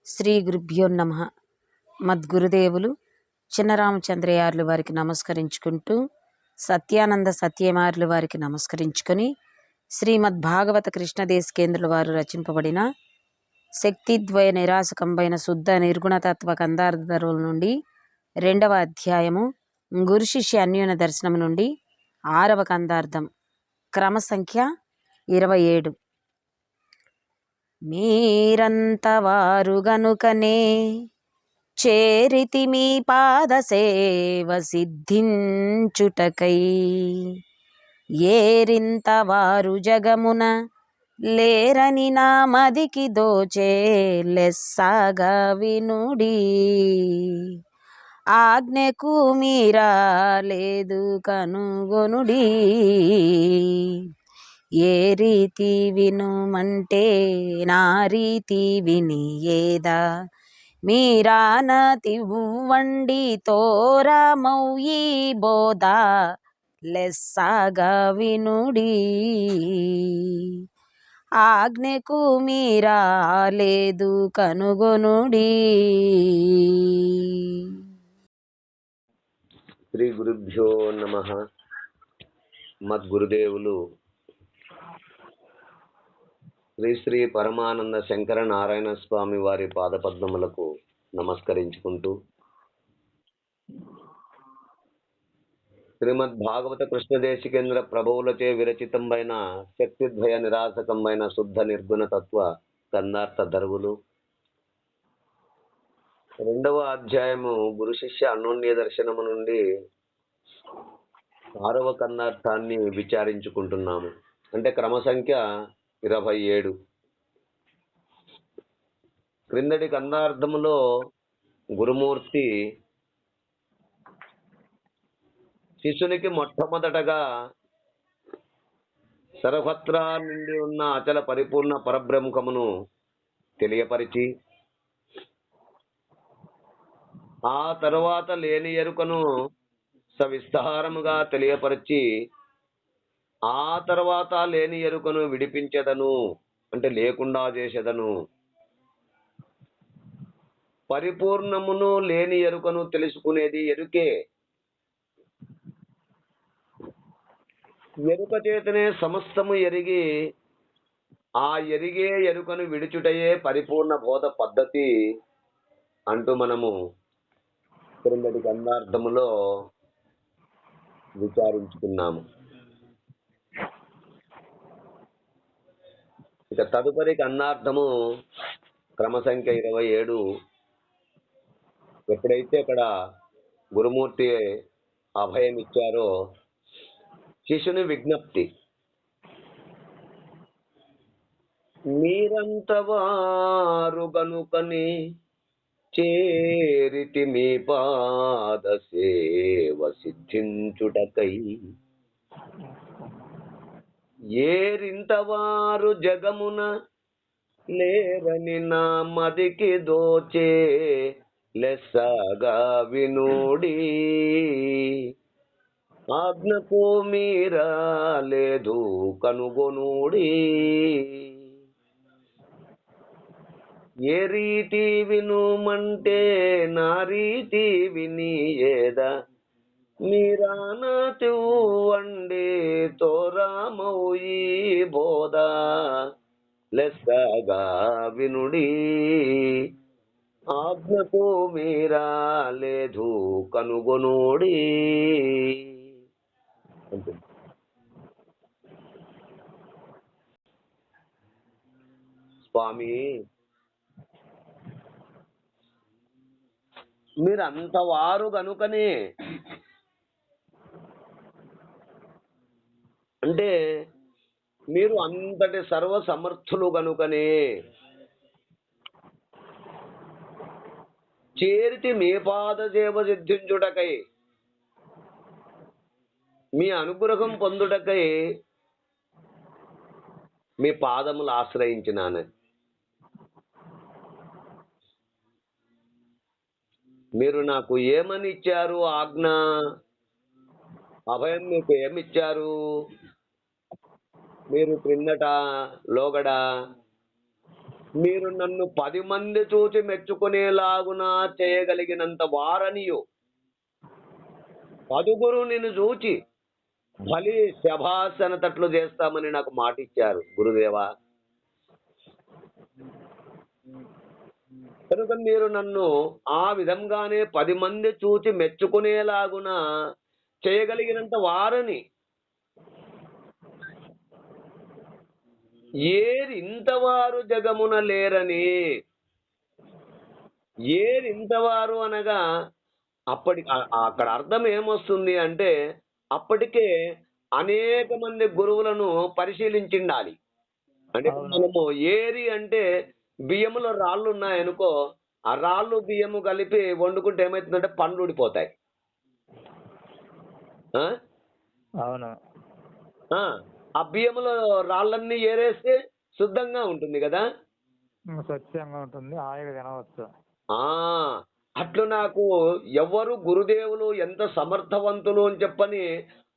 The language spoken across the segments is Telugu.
శ్రీ గురుభ్యో నమః. మద్గురుదేవులు చిన్నరామచంద్రయార్లు వారికి నమస్కరించుకుంటూ, సత్యానంద సత్యమార్లు వారికి నమస్కరించుకొని, శ్రీమద్భాగవత కృష్ణదేశికేంద్రుల వారు రచింపబడిన శక్తిద్వయ నిరాశకంబైన శుద్ధ నిర్గుణతత్వ కందార్థరుల నుండి 2వ అధ్యాయము గురు శిష్య అన్యోన్య దర్శనం నుండి 6వ కందార్థం, క్రమ సంఖ్య 27. మీరంతవారు గనుకనే చేరితి మీ పాదసేవ సిద్ధించుటకై, ఏరింతవారు జగమున లేరని నా మదికి దోచే లెస్సాగా వినుడి. ఆజ్ఞకు మీరా లేదు కనుగొనుడి. ఏ రీతి వినుమంటే నా రీతి వినియేదా, మీరానతివ్వండి తోరమౌయి బోధ లెస్సాగా వినుడి. ఆజ్ఞకు మీరా లేదు కనుగొనుడి. శ్రీ గురుభ్యో నమః. మద్గురుదేవులు శ్రీ శ్రీ పరమానంద శంకర నారాయణ స్వామి వారి పాదపద్మములకు నమస్కరించుకుంటూ, శ్రీమద్ భాగవత కృష్ణదేశికేంద్ర ప్రభువులచే విరచితంబైన శక్తిద్వయ నిరాశకంబైన శుద్ధ నిర్గుణ తత్వ కందార్థ ధరువులు 2వ అధ్యాయము గురు శిష్య అన్యోన్య దర్శనము నుండి 6వ కందార్థాన్ని విచారించుకుంటున్నాము. అంటే క్రమ సంఖ్య 27. క్రిందటి కందార్థములో గురుమూర్తి శిష్యునికి మొట్టమొదటగా సర్వత్రా నుండి ఉన్న అచల పరిపూర్ణ పరబ్రహ్మమును తెలియపరిచి, ఆ తరువాత లేని ఎరుకను సవిస్తారముగా తెలియపరిచి, ఆ తర్వాత లేని ఎరుకను విడిపించెదను అంటే లేకుండా చేసేదను. పరిపూర్ణమును లేని ఎరుకను తెలుసుకునేది ఎరుకే. ఎరుక చేతనే సమస్తము ఎరిగి, ఆ ఎరిగే ఎరుకను విడిచుటయే పరిపూర్ణ బోధ పద్ధతి అంటూ మనము క్రిందటి కందార్థములో విచారించుకున్నాము. ఇక తదుపరి కందార్థము క్రమ సంఖ్య 27. ఎప్పుడైతే ఇక్కడ గురుమూర్తి అభయం ఇచ్చారో, శిష్యుని విజ్ఞప్తి, మీరంతవారు గనుకని చేరితి మీ పాద సేవ సిద్ధించుటకై, ఏరింతవారు జగమున లేరని నా మదికి దోచే లెస్సగా వినుడి. ఆజ్ఞకు మీరా లేదు కనుగొనుడి. ఏ రీతి వినుమంటే నా రీతి వినియేదా, మీరానతివ్వండి తోరమౌయి బోధ లెస్సగా వినుడి. ఆజ్ఞకు మీరా లేదు కనుగొనుడి. స్వామి, మీరంతవారు గనుకనే అంటే మీరు అంతటి సర్వ సమర్థులు గనుకనే చేరితి మీ పాద సేవ సిద్ధించుటకై, మీ అనుగ్రహం పొందుటకై మీ పాదములు ఆశ్రయించినాను. మీరు నాకు ఏమని ఇచ్చారు? ఆజ్ఞ, అభయం మీకు ఏమిచ్చారు? మీరు క్రిందట లోగడ మీరు నన్ను 10 మంది చూచి మెచ్చుకునేలాగున చేయగలిగినంత వారనియు 10గురు నిన్ను చూచి భలే శభాస్ అనతట్లు చేస్తామని నాకు మాట ఇచ్చారు గురుదేవా. కనుక మీరు నన్ను ఆ విధంగానే 10 మంది చూచి మెచ్చుకునేలాగున చేయగలిగినంత వారని. ఏరింతవారు జగమున లేరని. ఏరింతవారు అనగా అక్కడ అర్థం ఏమొస్తుంది అంటే అప్పటికే అనేక మంది గురువులను పరిశీలించిండాలి. అంటే ఇప్పుడు మనము ఏరి అంటే బియ్యములో రాళ్ళు ఉన్నాయనుకో, ఆ రాళ్ళు బియ్యము కలిపి వండుకుంటే ఏమవుతుందంటే పండ్లు ఊడిపోతాయి. ఆ? అవును. ఆ బియ్యములో రాళ్ళన్నీ ఏరేస్తే శుద్ధంగా ఉంటుంది కదా. స్వచ్ఛంగా ఉంటుంది, హాయిగా తినవచ్చు. అట్లు నాకు ఎవరు గురుదేవులు ఎంత సమర్థవంతులు అని చెప్పని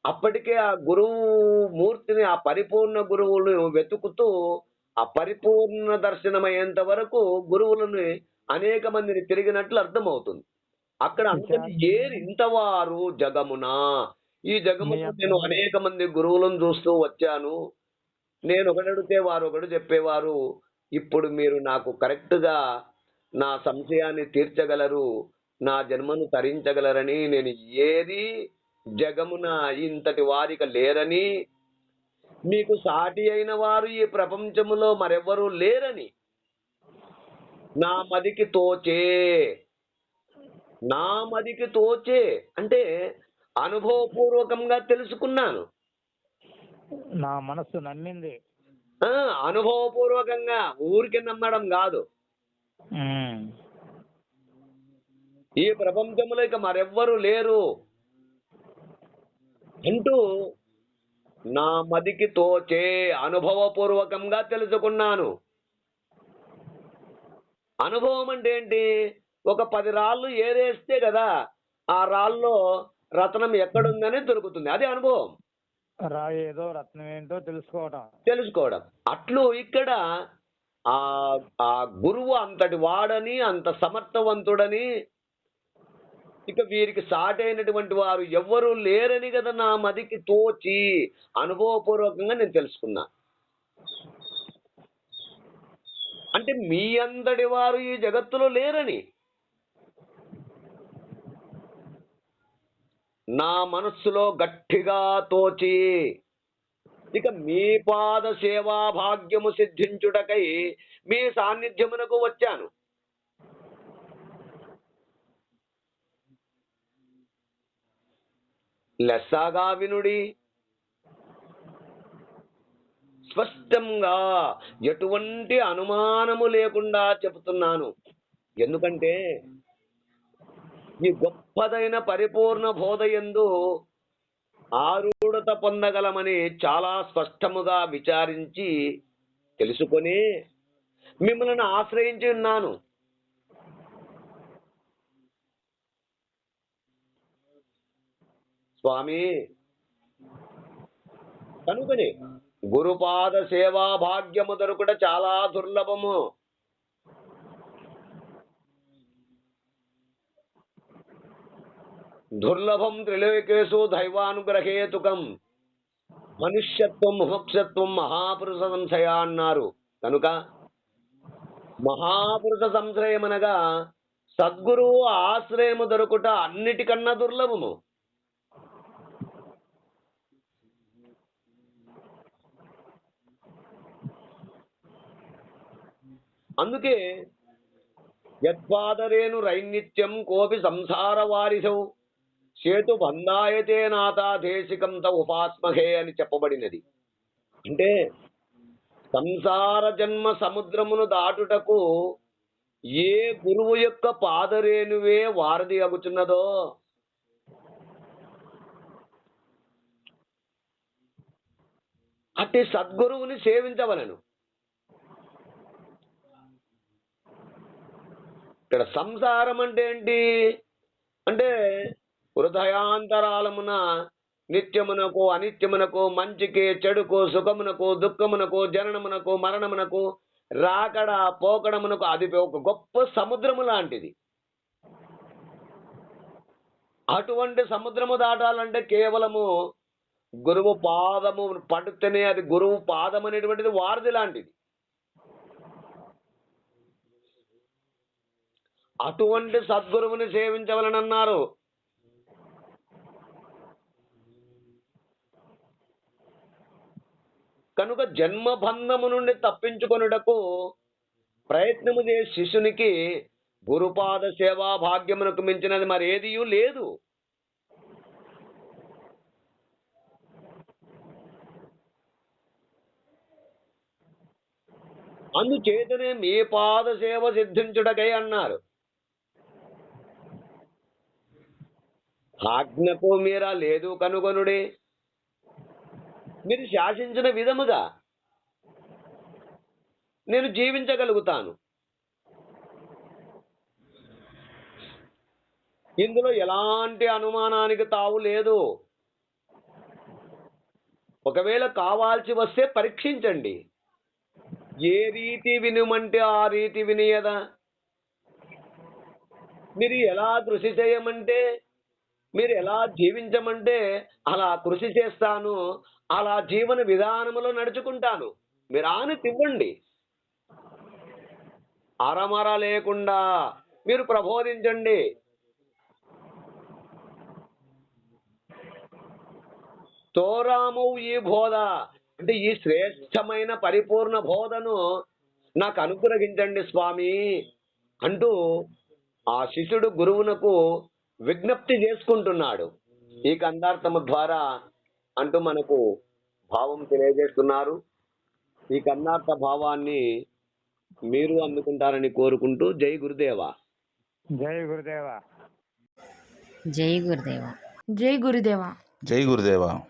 అప్పటికే ఆ గురువు మూర్తిని, ఆ పరిపూర్ణ గురువులు వెతుకుతూ ఆ పరిపూర్ణ దర్శనమయ్యేంత వరకు గురువులను అనేక మందిని తిరిగినట్లు అర్థమవుతుంది. అక్కడ అంతటి ఏరింతవారు జగమునా, ఈ జగమును నేను అనేక మంది గురువులను చూస్తూ వచ్చాను. నేను ఒకటి అడిగితే వారు ఒకటి చెప్పేవారు. ఇప్పుడు మీరు నాకు కరెక్ట్ గా నా సంశయాన్ని తీర్చగలరు, నా జన్మను తరించగలరని నేను ఏది జగమున ఇంతటి వారిక లేరని, మీకు సాటి అయిన వారు ఈ ప్రపంచములో మరెవ్వరూ లేరని నా మదికి తోచే. నా మదికి తోచే అంటే అనుభవపూర్వకంగా తెలుసుకున్నాను. నా మనస్సు నమ్మింది. అనుభవపూర్వకంగా, ఊరికి నమ్మడం కాదు. ఈ ప్రపంచంలో ఇక మరెవ్వరూ లేరు అంటూ నా మదికి తోచే అనుభవపూర్వకంగా తెలుసుకున్నాను. అనుభవం అంటే ఏంటి? ఒక 10 రాళ్ళు ఏరేస్తే కదా ఆ రాళ్ళలో రత్నం ఎక్కడుందని దొరుకుతుంది. అది అనుభవం. రాయి ఏదో రత్నం ఏంటో తెలుసుకోవడం. అట్లు ఇక్కడ ఆ గురువు అంతటి వాడని, అంత సమర్థవంతుడని, ఇక వీరికి సాటైనటువంటి వారు ఎవ్వరూ లేరని కదా నా మదికి తోచి అనుభవపూర్వకంగా నేను తెలుసుకున్నా. అంటే మీ అందడి వారు ఈ జగత్తులో లేరని నా మనస్సులో గట్టిగా తోచి, ఇక మీ పాద సేవా భాగ్యము సిద్ధించుటకై మీ సాన్నిధ్యమునకు వచ్చాను. లెస్సాగా వినుడి, స్పష్టంగా ఎటువంటి అనుమానము లేకుండా చెబుతున్నాను. ఎందుకంటే ఈ గొప్పదైన పరిపూర్ణ బోధయందు ఆరూఢత పొందగలమని చాలా స్పష్టముగా విచారించి తెలుసుకొని మిమ్మల్ని ఆశ్రయించి ఉన్నాను. స్వామి, కనుకనే గురుపాద సేవా భాగ్యము దొరుకుట చాలా దుర్లభము. దుర్లభం త్రిలోకేషు దైవానుగ్రహేతుకం. మనుష్యత్వం ముముక్షత్వం మహాపురుష సంశయ అన్నారు. కనుక మహాపురుష సంశ్రయం అనగా సద్గురువు ఆశ్రయము దొరుకుట అన్నిటికన్నా దుర్లభము. అందుకే యత్పాదరేను రైనిత్యం కోపి సంసార వారిసౌ సేతు బంధాయతే నాథా దేశికం త ఉపాస్మహే అని చెప్పబడినది. అంటే సంసార జన్మ సముద్రమును దాటుటకు ఏ గురువు యొక్క పాదరేణువే వారధి అగుచున్నదో అట్టి సద్గురువుని సేవించవలను. ఇక్కడ సంసారం అంటే ఏంటి అంటే హృదయాంతరాలమున నిత్యమునకు అనిత్యమునకు, మంచికి చెడుకు, సుఖమునకు దుఃఖమునకు, జననమునకు మరణమునకు రాకడ పోకడమునకు అది ఒక గొప్ప సముద్రము లాంటిది. అటువంటి సముద్రము దాటాలంటే కేవలము గురువు పాదము పడితేనే, అది గురువు పాదం అనేటువంటిది వారధి లాంటిది. అటువంటి సద్గురువుని సేవించవలనన్నారు. కనుక జన్మబంధము నుండి తప్పించుకొనుటకు ప్రయత్నము చేసే శిష్యునికి గురుపాద సేవా భాగ్యమునకు మించినది మరేదియూ లేదు. అందుచేతనే మీ పాద సేవ సిద్ధించుటకై అన్నారు. ఆజ్ఞకు మీరా లేదు కనుగొనుడే. మీరు శాసించిన విధముగా నేను జీవించగలుగుతాను. ఇందులో ఎలాంటి అనుమానానికి తావు లేదు. ఒకవేళ కావాల్సి వస్తే పరీక్షించండి. ఏ రీతి వినుమంటే ఆ రీతి వినియదా. మీరు ఎలా కృషి చేయమంటే, మీరు ఎలా జీవించమంటే అలా కృషి చేస్తాను, అలా జీవన విధానములో నడుచుకుంటాను. మీరు ఆనతివ్వండి. అరమర లేకుండా మీరు ప్రబోధించండి. తోరామౌ ఈ బోధ అంటే ఈ శ్రేష్టమైన పరిపూర్ణ బోధను నాకు అనుగ్రహించండి స్వామి అంటూ ఆ శిష్యుడు గురువునకు విజ్ఞప్తి చేసుకుంటున్నాడు. ఈ కందార్థము ద్వారా అంటూ మనకు భావం తెలియజేస్తున్నారు. ఈ కందార్థ భావాన్ని మీరు అందుకుంటారని కోరుకుంటూ జై గురుదేవా. జై గురుదేవ. జై గురుదేవ. జై గురుదేవా. జై గురుదేవా.